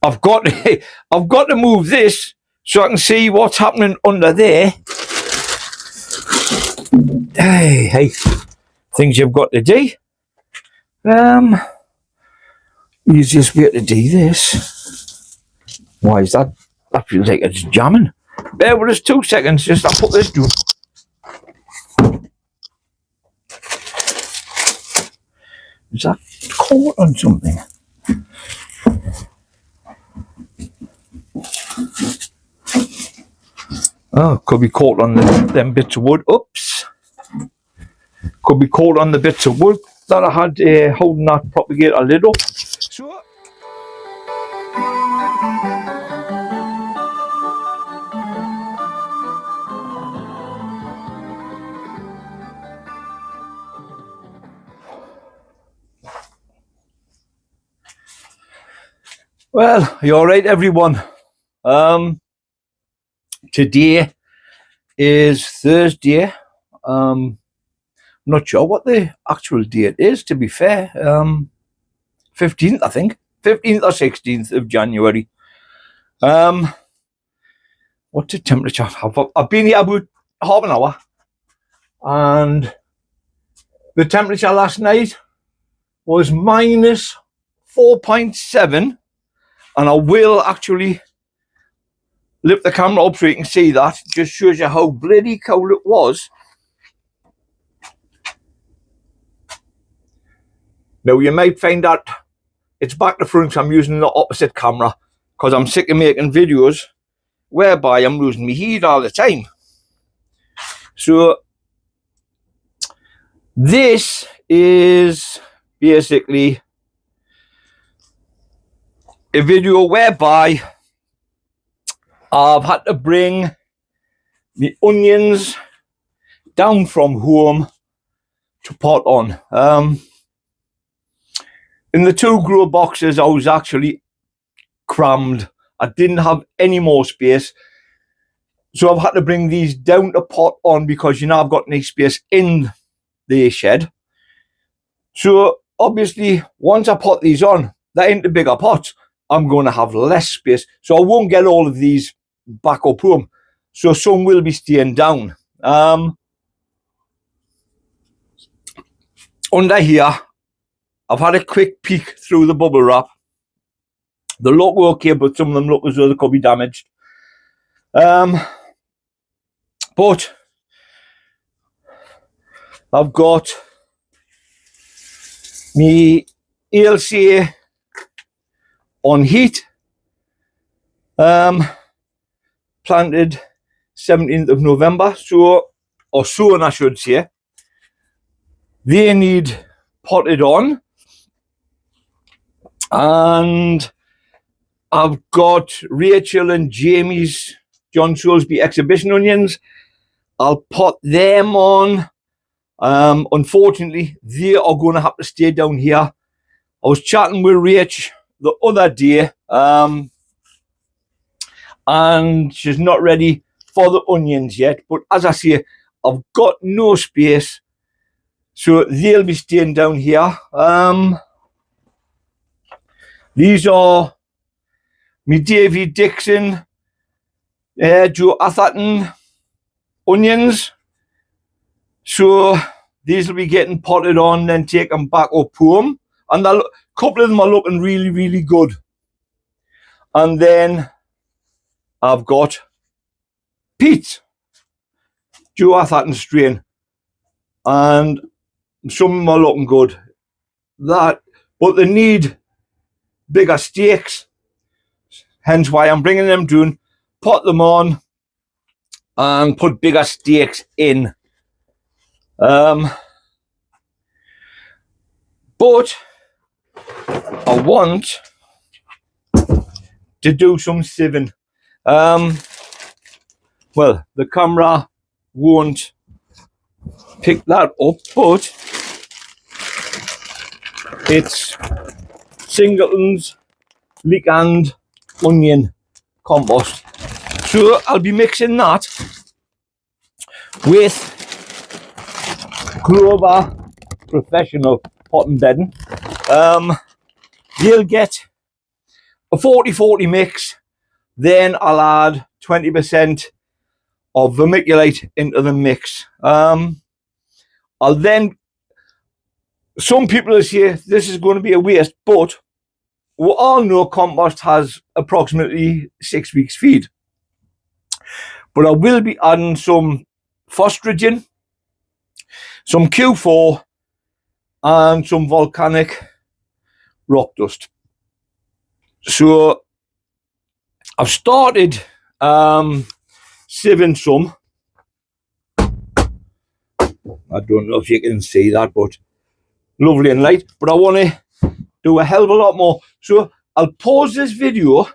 I've got to move this so I can see what's happening under there. Hey, things you've got to do. Easiest way to do this. Why is that? That feels like it's jamming. Bear with us 2 seconds, just I'll put this down. Is that caught on something? Oh, could be caught on them bits of wood. Oops. Could be caught on the bits of wood that I had holding that propagator lid up. So, well, you all right, everyone? Today is Thursday. I'm not sure what the actual date is, to be fair. 15th, I think. 15th or 16th of January. What's the temperature? I've been here about half an hour. And the temperature last night was minus 4.7. And I will actually lift the camera up so you can see that. It just shows you how bloody cold it was. Now you might find that it's back to front, so I'm using the opposite camera because I'm sick of making videos whereby I'm losing my heat all the time. So this is basically a video whereby I've had to bring the onions down from home to pot on. In the 2 grow boxes, I was actually crammed. I didn't have any more space. So I've had to bring these down to pot on because, you know, I've got no space in the shed. So obviously, once I pot these on, they're into bigger pots. I'm going to have less space. So I won't get all of these back up home. So some will be staying down. Under here, I've had a quick peek through the bubble wrap. They look okay, but some of them look as though they could be damaged. But I've got me ALCA on heat. Planted 17th of November, so, or sown I should say. They need potted on. And I've got Rachel and Jamie's John Soulsby exhibition onions. I'll pot them on. Unfortunately, they are going to have to stay down here. I was chatting with Rach the other day, and she's not ready for the onions yet. But as I say, I've got no space, so they'll be staying down here. These are me Davy Dixon, Joe Atherton onions. So these will be getting potted on, then taken back up home. And a couple of them are looking really, really good. And then I've got Pete, Joe Atherton strain. And some of them are looking good. But they need bigger stakes, hence why I'm bringing them down, pot them on and put bigger stakes in. But I want to do some sieving. Well, the camera won't pick that up, but it's Singleton's leek and onion compost. So I'll be mixing that with Grover Professional pot and bedding. They'll get a 40-40 mix, then I'll add 20% of vermiculite into the mix. I'll then, some people will say this is going to be a waste, but we all know compost has approximately 6 weeks feed. But I will be adding some phosphagen, some Q4, and some volcanic rock dust. So I've started sieving some. I don't know if you can see that, but lovely and light. But I want to do a hell of a lot more. So I'll pause this video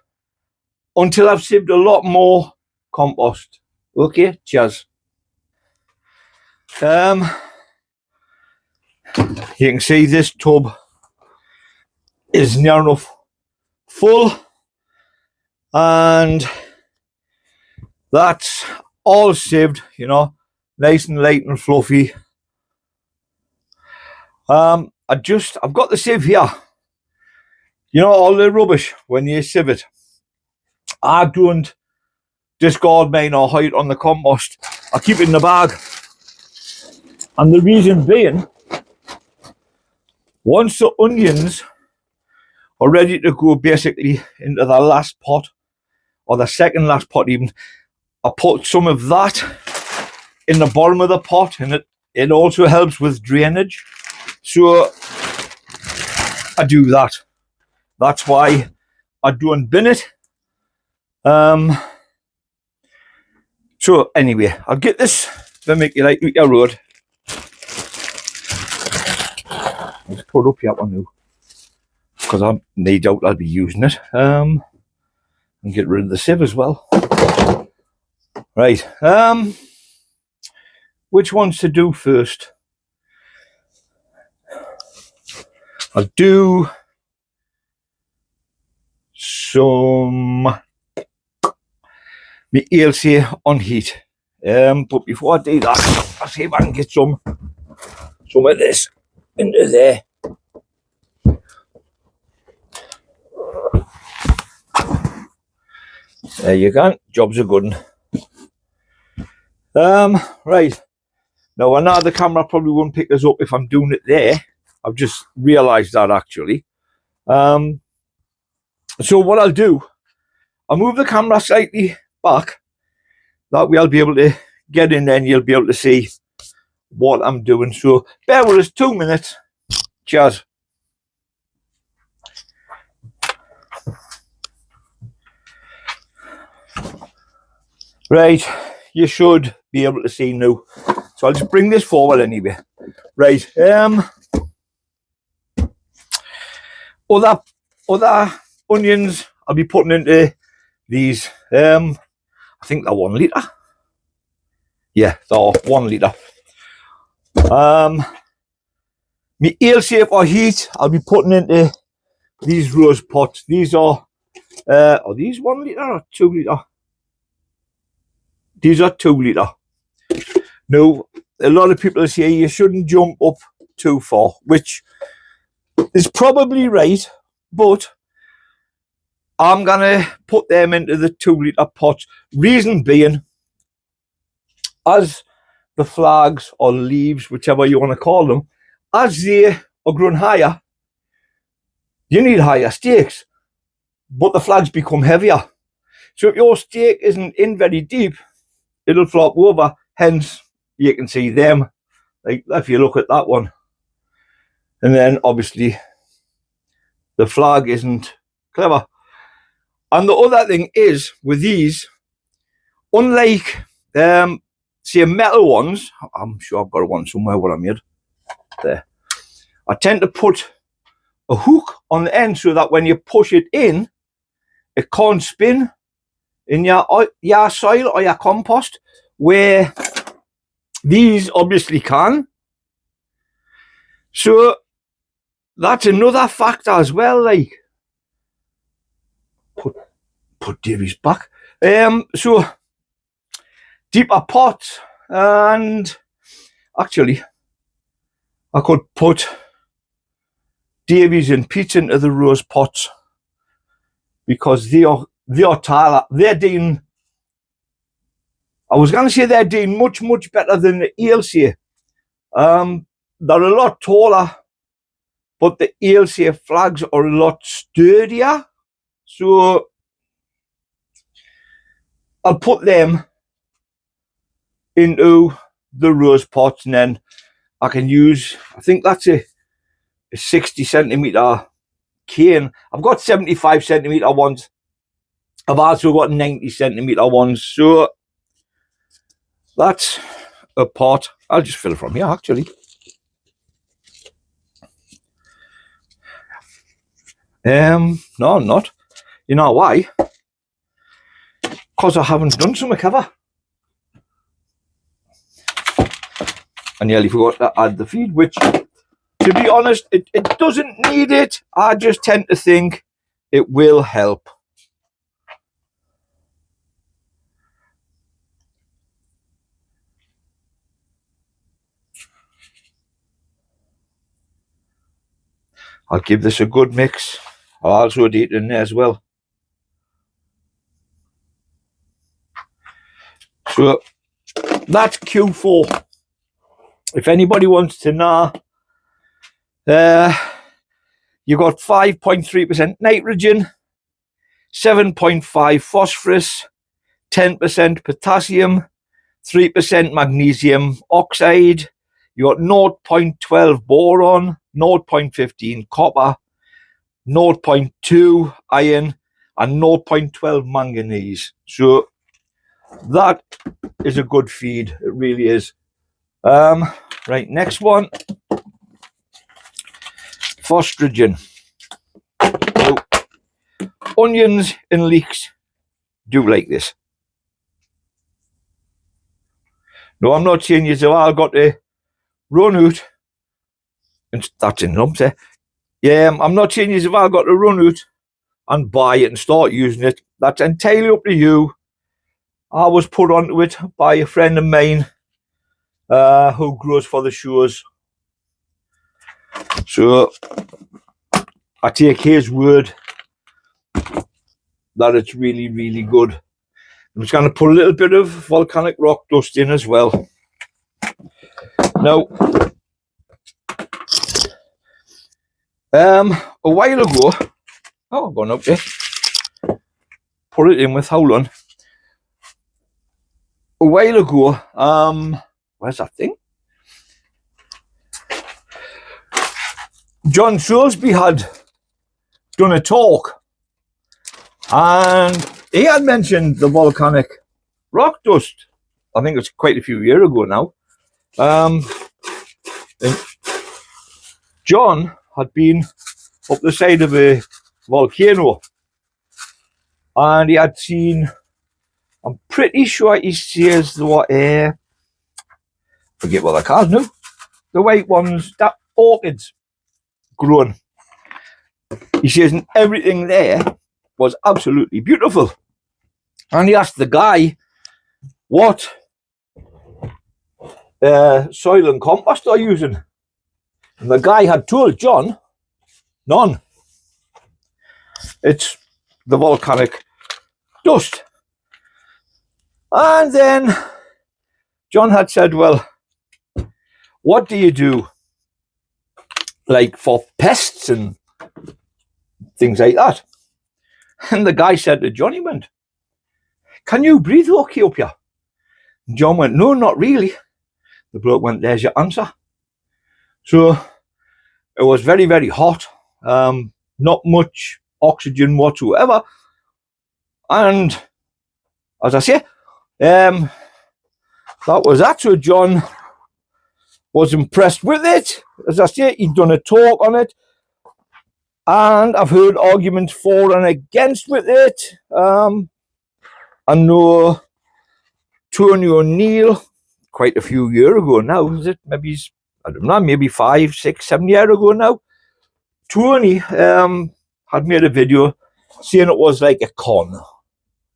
until I've sieved a lot more compost. Okay, cheers. You can see this tub is near enough full, and that's all sieved, you know, nice and light and fluffy. I've got the sieve here. You know, all the rubbish when you sieve it. I don't discard mine or hide it on the compost. I keep it in the bag. And the reason being, once the onions are ready to go basically into the last pot, or the second last pot even, I put some of that in the bottom of the pot, and it also helps with drainage. So I do that. That's why I don't bin it. So anyway, I'll get this vermiculite out your road. Let's put up here one now, because I no doubt I'll be using it. And get rid of the sieve as well. Right. Which ones to do first? I'll do some my ELC on heat. But before I do that, I'll see if I can get some of this into there. There you go. Job's a good one. Right. Now I know the camera probably won't pick this up if I'm doing it there. I've just realised that actually. So what I'll do, I'll move the camera slightly back. That way I'll be able to get in there and you'll be able to see what I'm doing. So bear with us 2 minutes. Cheers. Right, you should be able to see now. So I'll just bring this forward anyway. Right, other onions I'll be putting into these. I think they're 1 litre. Yeah, they're 1 litre. My ale safe or heat I'll be putting into these rose pots. These are these 1 litre or 2 litre? These are 2 litre. Now, a lot of people say you shouldn't jump up too far, which is probably right, but I'm going to put them into the 2 litre pots. Reason being, as the flags or leaves, whichever you want to call them, as they are growing higher, you need higher stakes, but the flags become heavier. So if your stake isn't in very deep, it'll flop over. Hence, you can see them, like if you look at that one. And then obviously the flag isn't clever. And the other thing is with these, unlike say metal ones, I'm sure I've got one somewhere where I made there. I tend to put a hook on the end so that when you push it in, it can't spin in your soil or your compost, where these obviously can. So that's another factor as well. Like, put Davy's back. So deeper pots, and actually I could put Davies and Pete's into the rose pots. because they're doing, I was going to say they're doing much, much better than the Aylesay. They're a lot taller, but the Aylesay flags are a lot sturdier. So I'll put them into the rose pots, and then I can use, I think that's a 60 centimetre cane. I've got 75 centimetre ones. I've also got 90 centimetre ones. So that's a pot. I'll just fill it from here, actually. No, I'm not. You know why? Because I haven't done some cover. I nearly forgot to add the feed, which, to be honest, it doesn't need it. I just tend to think it will help. I'll give this a good mix. I'll also add it in there as well. So that's Q4. If anybody wants to know, you got 5.3% nitrogen, 7.5 phosphorus, 10% potassium, 3% magnesium oxide. You got 0.12 boron, 0.15 copper, 0.2 iron, and 0.12 manganese. So that is a good feed. It really is. Right, next one. Phostrogen. So, onions and leeks do like this. No, I'm not saying you've all got to run out, and that's in lumps there. Yeah, I'm not saying you've all got to run out and buy it and start using it. That's entirely up to you. I was put onto it by a friend of mine who grows for the shows. So I take his word that it's really, really good. I'm just going to put a little bit of volcanic rock dust in as well. Now, a while ago, I've gone up there, put it in with howlon. A while ago, where's that thing? John Soulsby had done a talk, and he had mentioned the volcanic rock dust. I think it's quite a few years ago now. And John had been up the side of a volcano, and he had seen, I'm pretty sure he says what, forget what they're called now, the white ones, that orchids growing. He says, and everything there was absolutely beautiful. And he asked the guy what soil and compost are using. And the guy had told John, none. It's the volcanic dust. And then John had said, well, what do you do, like for pests and things like that? And the guy said to John, he went, can you breathe okay up here? And John went, no, not really. The bloke went, there's your answer. So it was very, very hot, not much oxygen whatsoever. And as I say, that was that. So John was impressed with it. As I say, he'd done a talk on it, and I've heard arguments for and against with it. I know Tony O'Neill, quite a few years ago now, is it? Maybe, I don't know, maybe 5, 6, 7 years ago now. Tony had made a video saying it was like a con,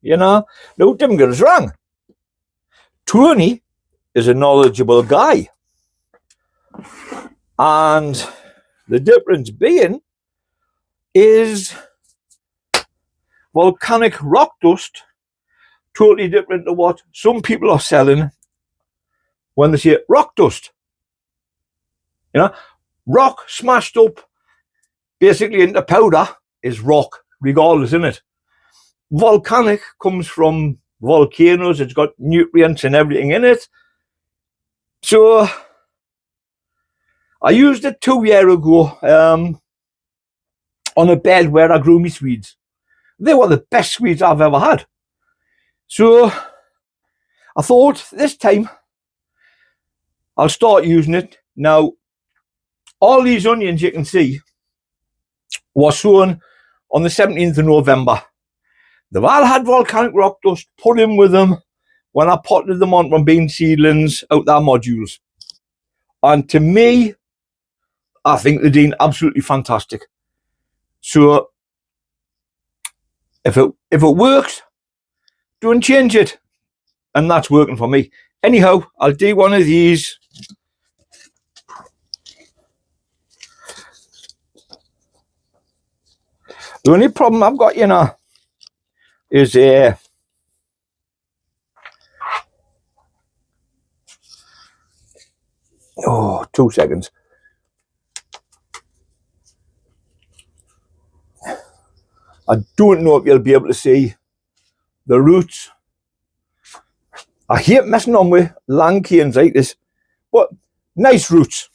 you know. No, don't get us wrong. Tony is a knowledgeable guy. And the difference being is volcanic rock dust, totally different to what some people are selling when they say rock dust. You know, rock smashed up basically into powder is rock, regardless, isn't it? Volcanic comes from volcanoes. It's got nutrients and everything in it. So I used it 2 years ago on a bed where I grew my Swedes. They were the best Swedes I've ever had. So I thought this time I'll start using it. Now, all these onions you can see were sown on the 17th of November. They've all had volcanic rock dust put in with them when I potted them on from bean seedlings out their modules. And to me, I think they're doing absolutely fantastic. So if it works, don't change it. And that's working for me. Anyhow, I'll do one of these. The only problem I've got, you know, is 2 seconds. I don't know if you'll be able to see the roots. I hate messing on with long canes like this, but nice roots.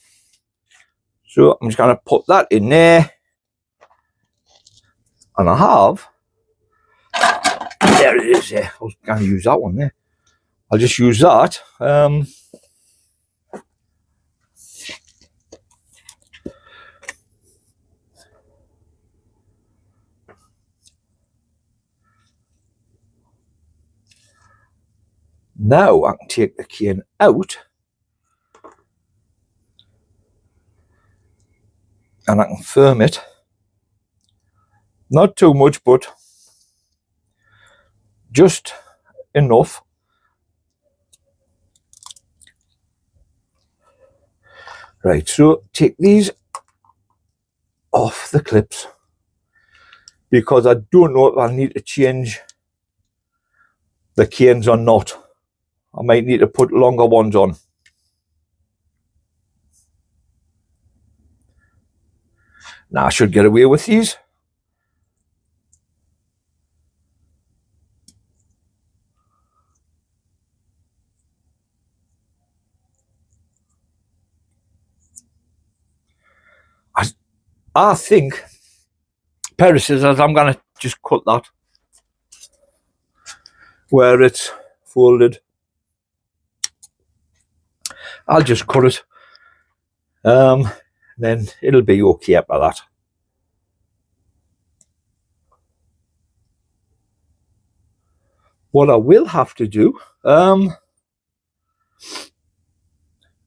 So I'm just going to put that in there. And I have, there it is. I was going to use that one there. I'll just use that. Now I can take the cane out and I can firm it. Not too much, but just enough. Right, so take these off the clips because I don't know if I need to change the canes or not. I might need to put longer ones on. Now I should get away with these. I think pair of scissors, I'm going to just cut that where it's folded. I'll just cut it. Then it'll be okay after that. What I will have to do,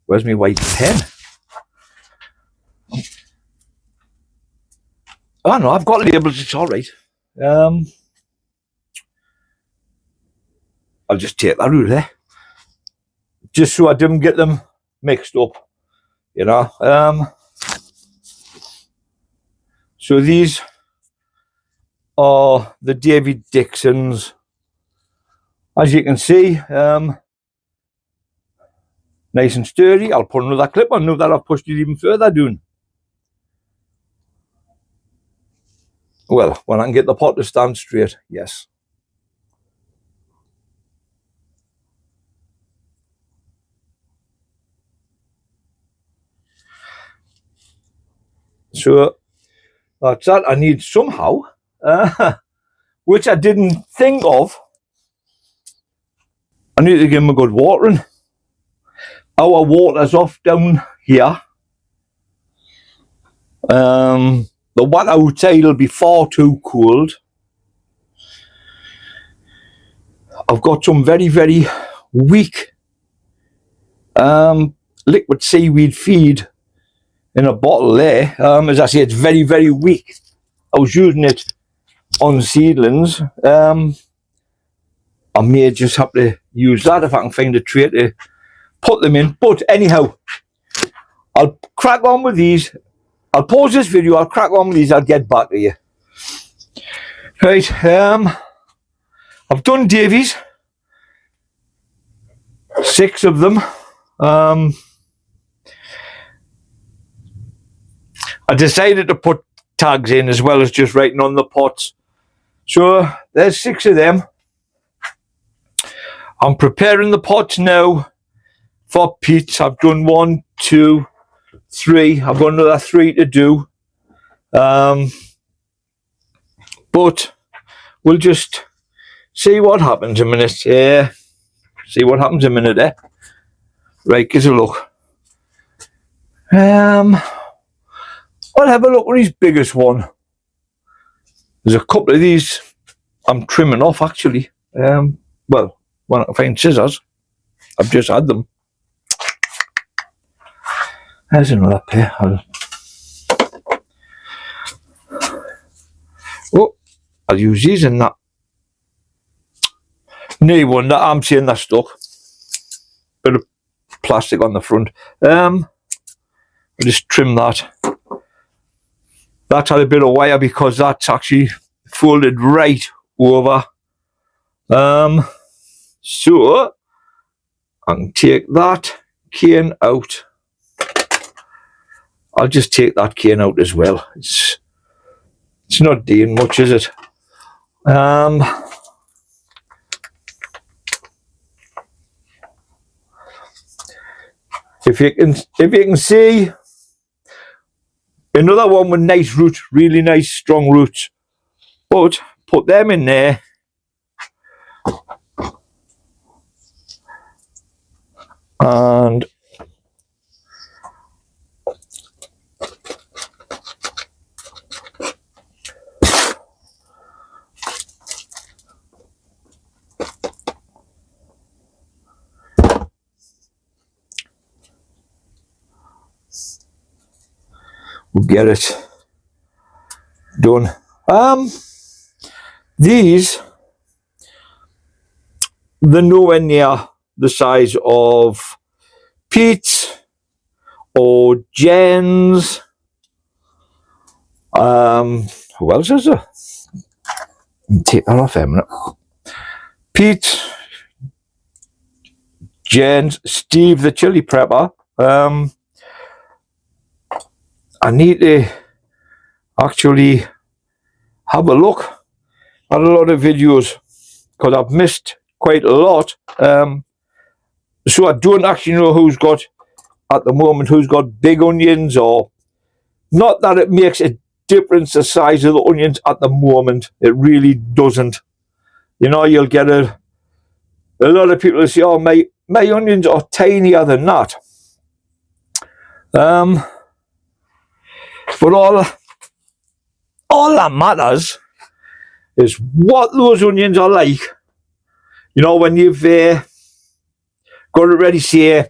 where's my white pen? Oh no, I've got labels, it's all right. I'll just take that out there, just so I didn't get them mixed up, you know. So these are the David Dixons. As you can see, nice and sturdy. I'll put another clip on now that I've pushed it even further down. Well, when I can get the pot to stand straight, yes. So that's that. I need somehow, which I didn't think of, I need to give them a good watering. Our water's off down here. The one outside will be far too cold. I've got some very, very weak liquid seaweed feed in a bottle there. As I say, it's very, very weak. I was using it on seedlings. I may just have to use that if I can find a tray to put them in. But anyhow, I'll crack on with these. I'll pause this video, I'll crack on with these, I'll get back to you. Right, I've done Davies, 6 of them. I decided to put tags in as well as just writing on the pots. So there's 6 of them. I'm preparing the pots now for peats. I've done 1, 2, 3. I've got another 3 to do. But we'll just see what happens a minute. Yeah, see what happens a minute, eh? Right, give us a look. I'll have a look at his biggest one. There's a couple of these I'm trimming off actually. Well, when I find scissors, I've just had them. There's another pair. I'll use these in that. New one that I'm seeing that's stuck. Bit of plastic on the front. I'll just trim that. That's had a bit of wire because that's actually folded right over. So I can take that cane out. I'll just take that cane out as well. It's not doing much, is it? If you can see, another one with nice roots, really nice strong roots. But put them in there. And we'll get it done. These, they're nowhere near the size of peats or gens. Who else is there? Take that off a minute. Pete, gens, Steve the chili prepper. I need to actually have a look at a lot of videos because I've missed quite a lot. So I don't actually know who's got, at the moment, who's got big onions, or not that it makes a difference the size of the onions at the moment. It really doesn't. You know, you'll get a lot of people who say, oh, my onions are tinier than that. But all that matters is what those onions are like. You know, when you've got it ready, say,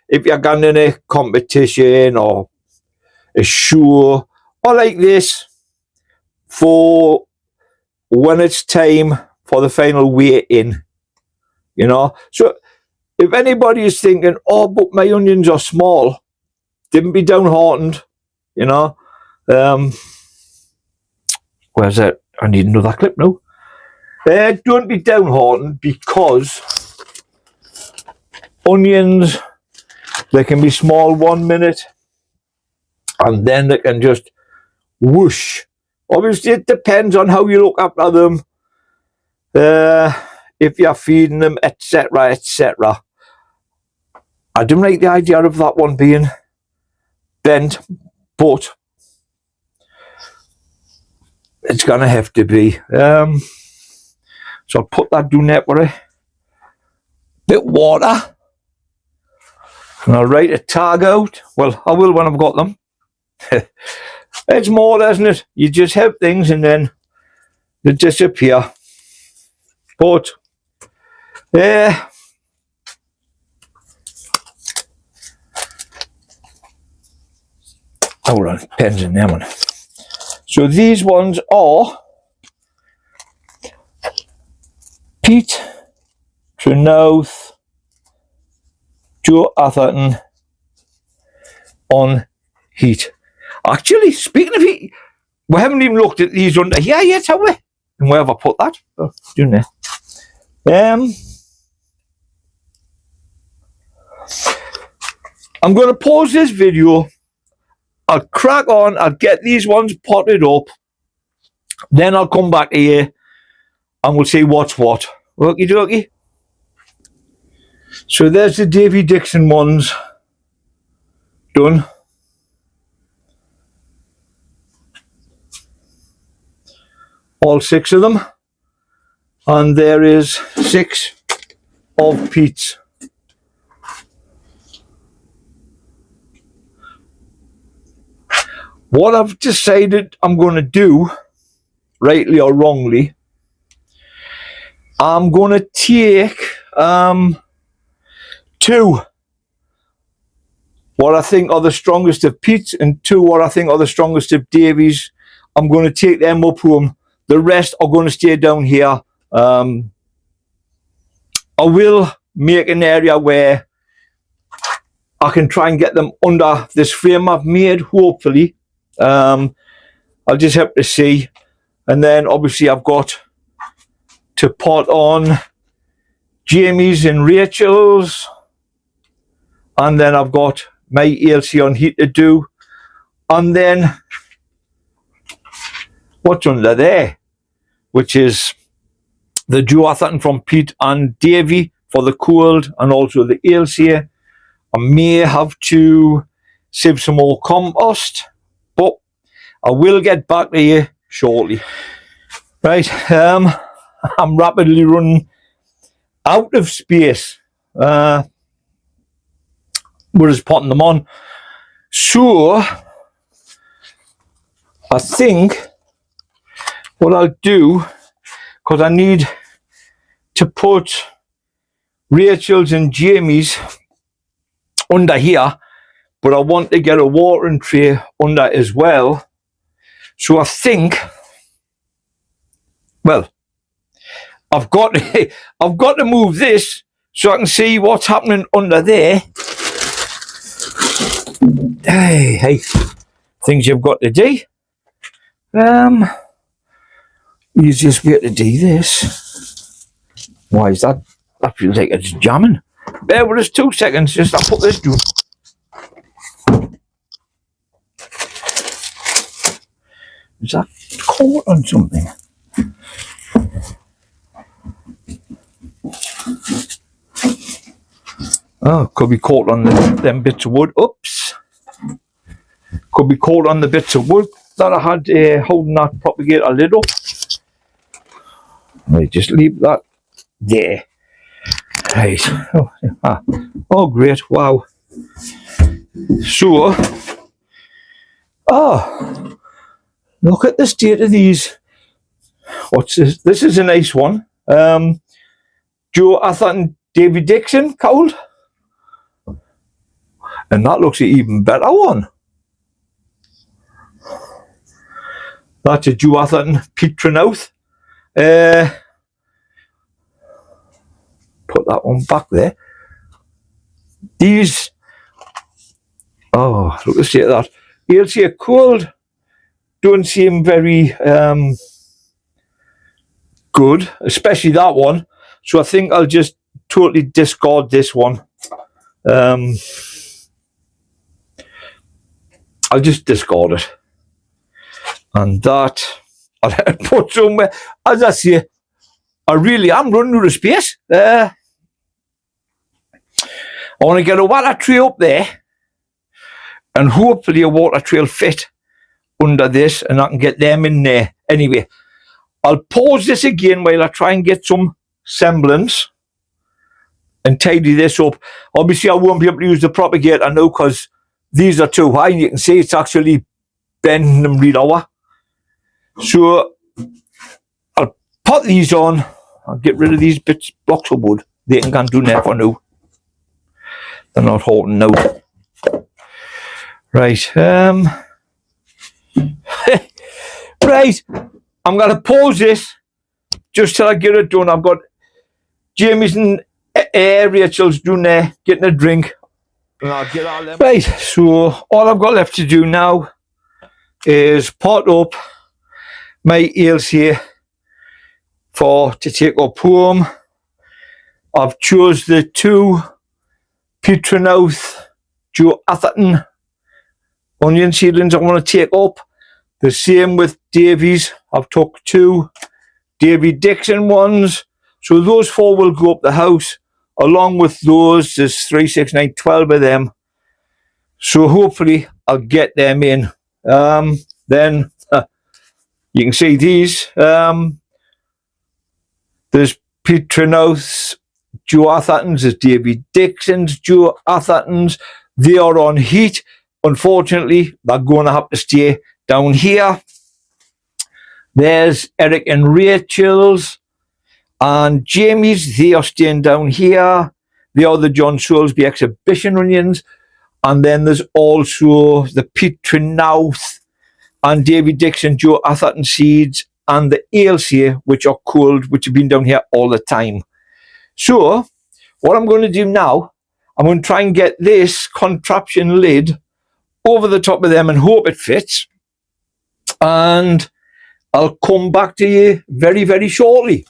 if you're going in a competition or a show, or like this, for when it's time for the final weigh in, you know. So if anybody is thinking, oh, but my onions are small, don't be downhearted, you know. Where's that? I need another clip now. Don't be downhearted, because onions, they can be small 1 minute and then they can just whoosh. Obviously it depends on how you look after them, if you're feeding them, etc, etc. I don't like the idea of that one being bent, but it's gonna have to be. So I'll put that down there for a bit of water, and I'll write a tag out. Well, I will when I've got them. It's more, isn't it? You just have things and then they disappear. But yeah, hold on, pens in there, man. So these ones are Pete, Trenouth, Joe Atherton on heat. Actually, speaking of heat, we haven't even looked at these under here yet, have we? And where have I put that? Oh, doing there. I'm going to pause this video. I'll crack on. I'll get these ones potted up. Then I'll come back here and we'll see what's what. Okie dokie. So there's the Davy Dixon ones done. All 6 of them. And there is 6 of Pete's. What I've decided I'm going to do, rightly or wrongly, I'm going to take 2 what I think are the strongest of Pete's and 2 what I think are the strongest of Davy's. I'm going to take them up home. The rest are going to stay down here. I will make an area where I can try and get them under this frame I've made, hopefully. I'll just have to see. And then obviously I've got to pot on Jamie's and Rachel's. And then I've got my ALC on here to do. And then what's under there? Which is the Joe Atherton from Pete and Davy for the cold, and also the ALC. I may have to save some more compost, but I will get back to you shortly. Right, I'm rapidly running out of space. We're just potting them on. So I think what I'll do, because I need to put Rachel's and Jamie's under here, but I want to get a watering tray under as well. So I think, well, I've got to move this so I can see what's happening under there. Hey, things you've got to do. Easiest way to do this. Why is that? That feels like it's jamming. Bear with us 2 seconds, just I'll put this down. Is that caught on something? Oh, could be caught on them bits of wood. Oops. Could be caught on the bits of wood that I had holding that propagator lid up. Right, just leave that there. Right. Oh, great. Wow. So, look at the state of these. What's this? This is a nice one. Joe Atherton, Davy Dixon, cold. And that looks an even better one. That's a Joe Atherton, Pete Trenouth. Put that one back there. These, oh, look at the state of that. You'll see a cold, don't seem very good, especially that one. So I think I'll just totally discard this one. I'll just discard it. And that, I'll put somewhere. As I say, I really am running out of space. I want to get a water tray up there, and hopefully a water tray will fit under this, and I can get them in there. Anyway, I'll pause this again while I try and get some semblance and tidy this up. Obviously, I won't be able to use the propagator now because these are too high, and you can see it's actually bending them right over. So I'll put these on. I'll get rid of these blocks of wood. They can do that for now. They're not holding now. Right. Right. I'm going to pause this just till I get it done. I've got Jamie's and Rachel's doing there, getting a drink. And I'll get all them. Right. So all I've got left to do now is pot up my eels here to take up home. I've chose the 2 Atherton onion seedlings I want to take up. The same with Davies. I've took 2 Davy Dixon ones. So those 4 will go up the house. Along with those, there's 3, 6, 9, 12 of them. So hopefully I'll get them in. Then you can see these. There's Petronouths, Joe Athertons, there's Davy Dixon's, Joe Athertons. They are on heat. Unfortunately, they're going to have to stay down here. There's Eric and Rachel's and Jamie's. They are staying down here. They are the John Soulsby exhibition onions. And then there's also the Petronouth and Davy Dixon, Joe Atherton seeds, and the Ailshire, which are cold, which have been down here all the time. So what I'm going to do now, I'm going to try and get this contraption lid over the top of them and hope it fits. And I'll come back to you very, very shortly.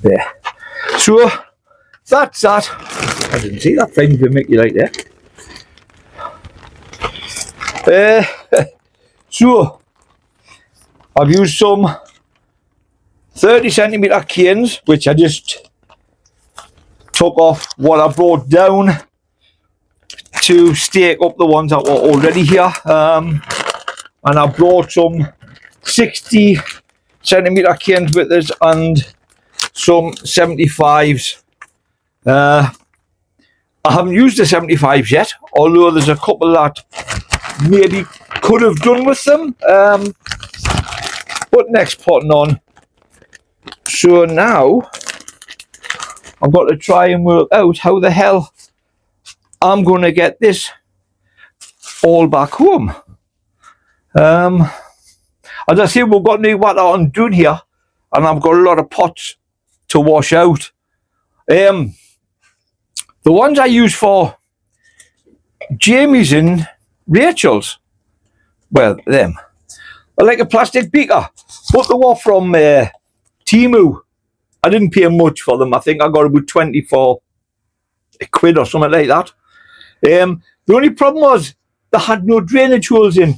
There. So that's that. I didn't see that thing to make you like that. So I've used some 30cm canes, which I just took off what I brought down to stake up the ones that were already here. And I brought some 60cm canes with us and some 75s. I haven't used the 75s yet, although there's a couple that maybe could have done with them. But next potting on. So now I've got to try and work out how the hell I'm going to get this all back home. As I say, we've got new water on down here, and I've got a lot of pots to wash out. The ones I use for Jamie's and Rachel's, well, them, are like a plastic beaker, but they were from Timu. I didn't pay much for them. I think I got about 24 quid or something like that. The only problem was they had no drainage holes in.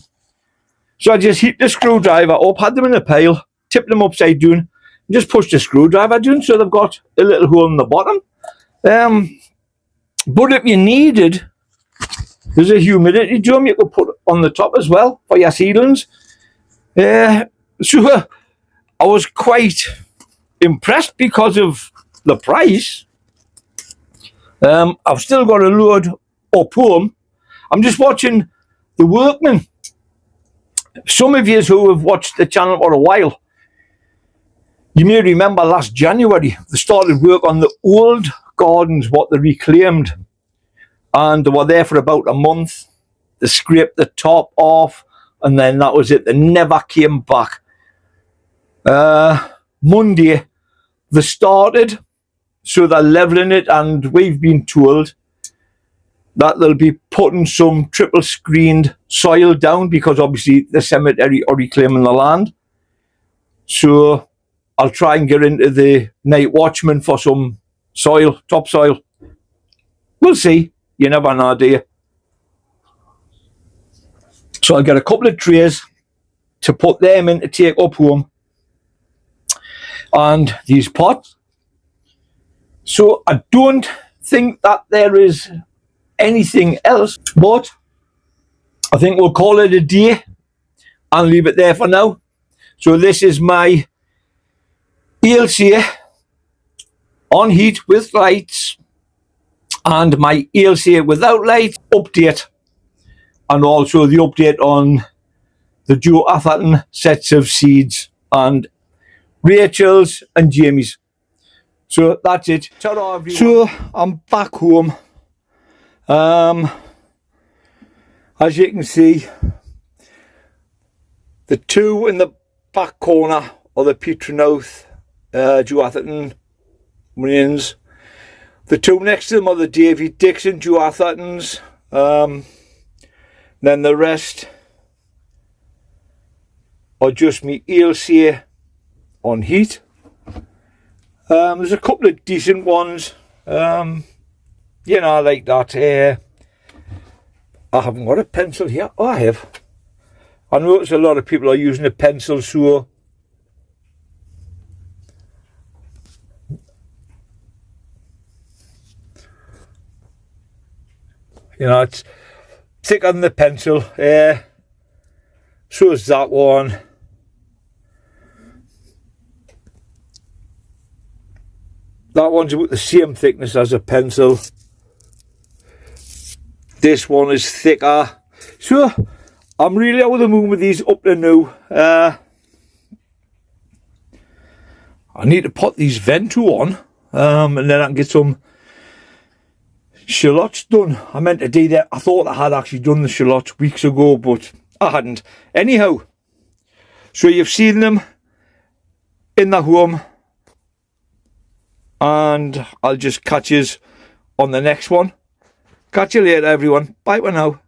So I just hit the screwdriver up, had them in a pile, tipped them upside down, and just pushed the screwdriver down so they've got a little hole in the bottom. But if you needed, there's a humidity drum you could put on the top as well for your seedlings. So I was quite impressed because of the price. I've still got a load up home. I'm just watching the workmen. Some of you who have watched the channel for a while, you may remember last January they started work on the old gardens, what they reclaimed, and they were there for about a month. They scraped the top off, and then that was it. They never came back. Monday they started, so they're levelling it, and we've been told that they'll be putting some triple screened soil down because obviously the cemetery are reclaiming the land. So I'll try and get into the night watchman for some soil, topsoil. We'll see. You never know, do you? So I'll get a couple of trays to put them in to take up home. And these pots. So I don't think that there is anything else, but I think we'll call it a day and leave it there for now. So this is my Ailshire on heat with lights and my Ailshire without lights update, and also the update on the Joe Atherton sets of seeds and Rachel's and Jamie's. So that's it. Ta-ra, everyone. So I'm back home. As you can see, the two in the back corner are the Petronouth Joe Atherton onions. The two next to them are the Davy Dixon Joe Athertons. Then the rest just me ELC on heat. There's a couple of decent ones, you know, like that. I haven't got a pencil here. Oh, I have. I notice a lot of people are using a pencil, so you know, it's thicker than the pencil. So is that one. That one's about the same thickness as a pencil. This one is thicker. So I'm really out of the moon with these up to now. I need to put these Vento on, and then I can get some shallots done. I meant to do that. I thought I had actually done the shallots weeks ago, but I hadn't. Anyhow, so you've seen them in the home, and I'll just catch you on the next one. Catch you later, everyone. Bye for now.